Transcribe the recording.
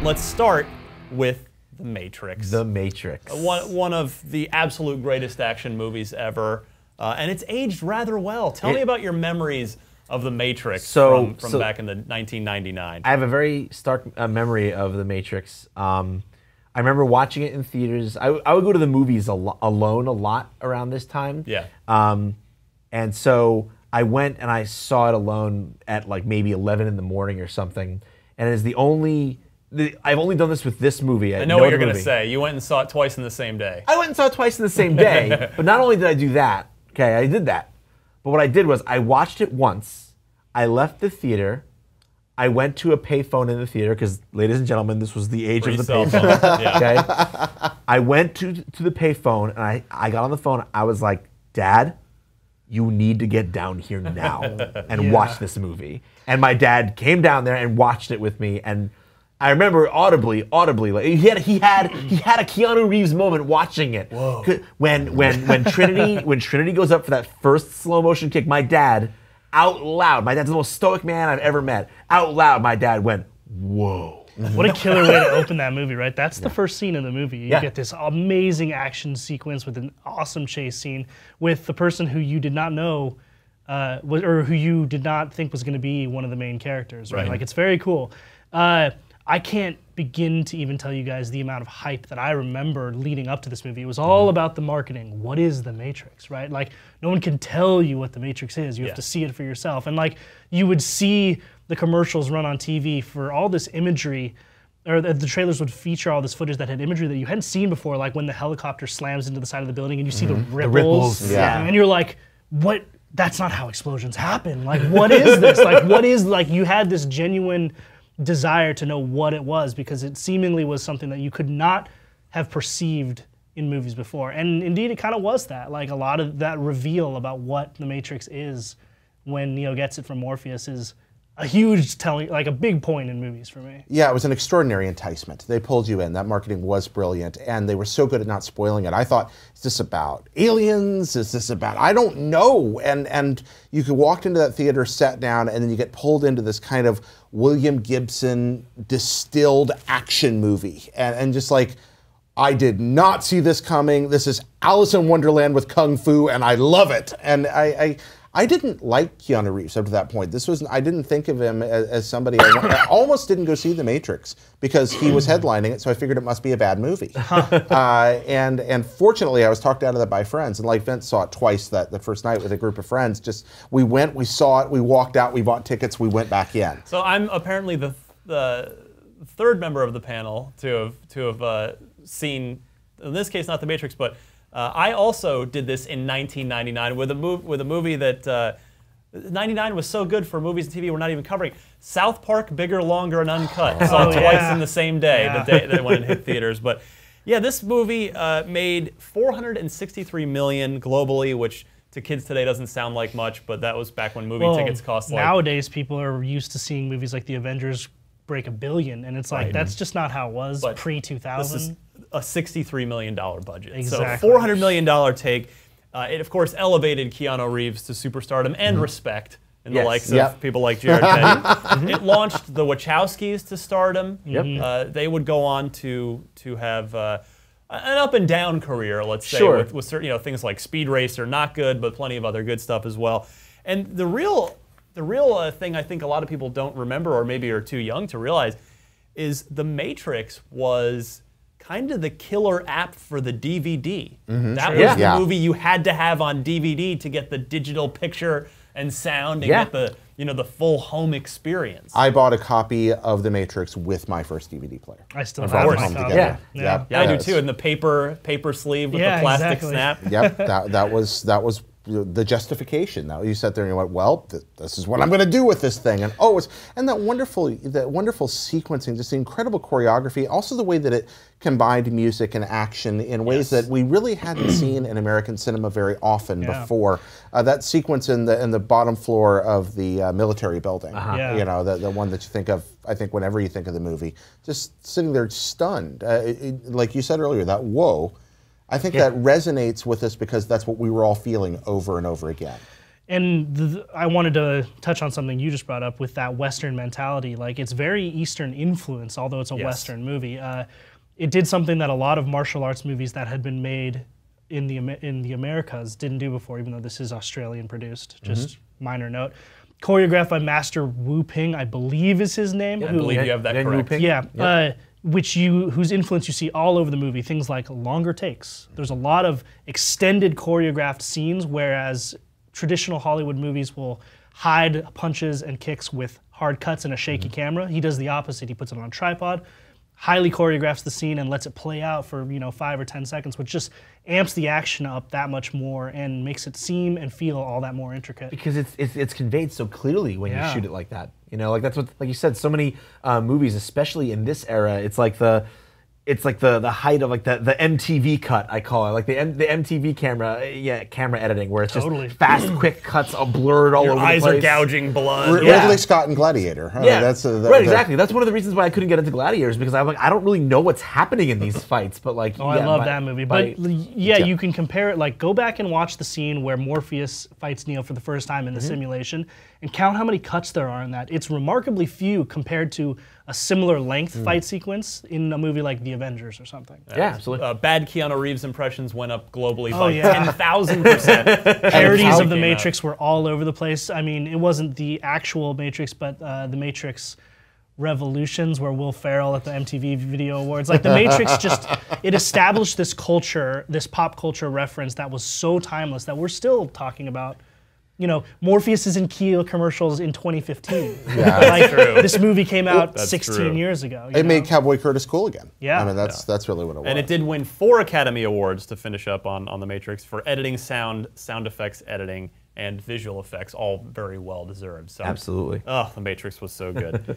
Let's start with The Matrix. The Matrix. One of the absolute greatest action movies ever. And it's aged rather well. Tell me about your memories of The Matrix from back in the 1999. I have a very stark memory of The Matrix. I remember watching it in theaters. I would go to the movies alone a lot around this time. Yeah. And so I went and I saw it alone at like maybe 11 in the morning or something. And it's I've only done this with this movie. I know what you're going to say. You went and saw it twice in the same day. I went and saw it twice in the same day. But not only did I do that, okay, I did that. But what I did was I watched it once. I left the theater. I went to a payphone in the theater because, ladies and gentlemen, this was the age of the payphone. Yeah. Okay? I went to the payphone and I got on the phone. I was like, Dad, you need to get down here now and watch this movie. And my dad came down there and watched it with me. And I remember audibly, like he had a Keanu Reeves moment watching it. Whoa. When Trinity goes up for that first slow motion kick, my dad, out loud, my dad's the most stoic man I've ever met. Out loud, my dad went, "Whoa." What a killer way to open that movie, right? That's the first scene in the movie. You get this amazing action sequence with an awesome chase scene with the person who you did not know, or who you did not think was going to be one of the main characters, right? Like, it's very cool. I can't begin to even tell you guys the amount of hype that I remember leading up to this movie. It was all about the marketing. What is The Matrix, right? Like, no one can tell you what The Matrix is. You have to see it for yourself. And like, you would see the commercials run on TV for all this imagery, or the trailers would feature all this footage that had imagery that you hadn't seen before, like when the helicopter slams into the side of the building and you see the ripples. And you're like, what? That's not how explosions happen. Like, what is this? Like, you had this genuine desire to know what it was, because it seemingly was something that you could not have perceived in movies before. And indeed, it kind of was that. Like, a lot of that reveal about what the Matrix is when Neo gets it from Morpheus is a huge like a big point in movies for me. Yeah, it was an extraordinary enticement. They pulled you in. That marketing was brilliant, and they were so good at not spoiling it. I thought, is this about aliens? Is this about, I don't know. And you could walk into that theater, sat down, and then you get pulled into this kind of William Gibson distilled action movie. And just like, I did not see this coming. This is Alice in Wonderland with Kung Fu, and I love it. And I didn't like Keanu Reeves up to that point. I didn't think of him as somebody, I almost didn't go see The Matrix because he was headlining it, so I figured it must be a bad movie. And fortunately, I was talked out of that by friends, and like Vince saw it twice the first night with a group of friends. Just, we went, we saw it, we walked out, we bought tickets, we went back in. So I'm apparently the third member of the panel to have seen, in this case, not The Matrix, but I also did this in 1999 with a movie that 99 was so good for movies and TV we're not even covering. South Park, Bigger, Longer, and Uncut. Saw it twice in the same day, the day that it went and hit theaters. But yeah, this movie made $463 million globally, which to kids today doesn't sound like much, but that was back when movie tickets cost like... Nowadays, people are used to seeing movies like The Avengers break $1 billion, and it's like, that's just not how it was pre-2000. A $63 million budget. Exactly. So $400 million take. It, of course, elevated Keanu Reeves to superstardom and respect in the likes of people like Jared Petty. It launched the Wachowskis to stardom. They would go on to have an up and down career, let's say, with certain things like Speed Racer, not good, but plenty of other good stuff as well. And the real thing I think a lot of people don't remember, or maybe are too young to realize, is The Matrix was kind of the killer app for the DVD. That was the movie you had to have on DVD to get the digital picture and sound and get the the full home experience. I bought a copy of The Matrix with my first DVD player. I still have my copy. Yeah, I do too. In the paper sleeve with the plastic snap. Yep, that was the justification. Now you sat there and you went, well, this is what I'm going to do with this thing, and that wonderful sequencing, just the incredible choreography, also the way that it combined music and action in ways that we really hadn't seen in American cinema very often before. That sequence in the bottom floor of the military building, the one that you think of, I think, whenever you think of the movie, just sitting there stunned, like you said earlier, that whoa. I think that resonates with us because that's what we were all feeling over and over again. And I wanted to touch on something you just brought up with that Western mentality. Like, it's very Eastern influence, although it's a Western movie. It did something that a lot of martial arts movies that had been made in the Americas didn't do before, even though this is Australian produced. Just minor note. Choreographed by Master Wu Ping, I believe is his name. I believe you have that correct. Yeah. Whose influence you see all over the movie, things like longer takes. There's a lot of extended choreographed scenes, whereas traditional Hollywood movies will hide punches and kicks with hard cuts and a shaky camera. He does the opposite. He puts it on a tripod, highly choreographs the scene and lets it play out for 5 or 10 seconds, which just amps the action up that much more and makes it seem and feel all that more intricate. Because it's conveyed so clearly when you shoot it like that. Like that's what, like you said, so many movies, especially in this era, it's like the height of like the MTV cut, I call it, like the MTV camera editing, where it's just fast, quick cuts, all blurred all over the place. Your eyes are gouging blood. Ridley Scott and Gladiator. Exactly. That's one of the reasons why I couldn't get into Gladiators, because I'm like, I don't really know what's happening in these fights, but like, I love that movie. But you can compare it. Like, go back and watch the scene where Morpheus fights Neo for the first time in the simulation, and count how many cuts there are in that. It's remarkably few compared to a similar length fight sequence in a movie like The Avengers or something. Yeah, absolutely. Bad Keanu Reeves impressions went up globally by 10,000%. Parodies of The Matrix were all over the place. I mean, it wasn't the actual Matrix, but The Matrix Revolutions, where Will Ferrell at the MTV Video Awards. Like, The Matrix it established this culture, this pop culture reference that was so timeless that we're still talking about. Morpheus is in Kia commercials in 2015. Yeah, like, true. This movie came out 16 years ago. It made Cowboy Curtis cool again. Yeah. I mean, that's really what it was. And it did win 4 Academy Awards to finish up on The Matrix for editing, sound effects editing, and visual effects, all very well deserved. So, absolutely. Oh, The Matrix was so good.